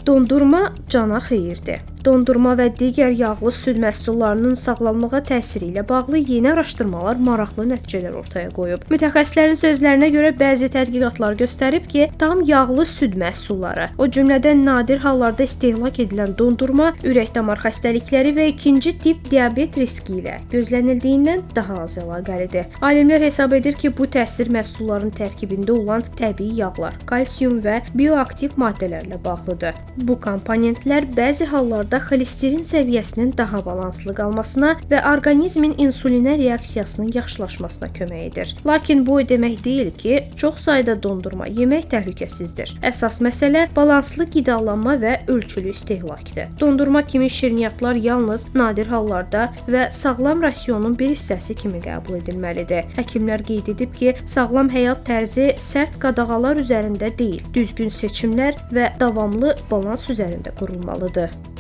Dondurma cana xeyirdir. Dondurma və digər yağlı süd məhsullarının sağlamlığa təsiri ilə bağlı yeni araşdırmalar maraqlı nəticələr ortaya qoyub. Mütəxəssislərin sözlərinə görə bəzi tədqiqatlar göstərib ki, tam yağlı süd məhsulları, o cümlədən nadir hallarda istehlak edilən dondurma ürək-damar xəstəlikləri və ikinci tip diabet riski ilə gözlənildiyindən daha az əlaqəlidir. Alimlər hesab edir ki, bu təsir məhsulların tərkibində olan təbii yağlar, kalsium və bioaktiv maddələrlə bağlıdır. Bu komponentlər bəzi hallarda xolesterin səviyyəsinin daha balanslı qalmasına və orqanizmin insulinə reaksiyasının yaxşılaşmasına kömək edir. Lakin bu o demək deyil ki, çox sayda dondurma yemək təhlükəsizdir. Əsas məsələ balanslı qidalanma və ölçülü istehlakdır. Dondurma kimi şirniyyatlar yalnız nadir hallarda və sağlam rasionun bir hissəsi kimi qəbul edilməlidir. Həkimlər qeyd edib ki, sağlam həyat tərzi sərt qadağalar üzərində deyil, düzgün seçimlər və davamlı balans üzərində qurulmalıdır.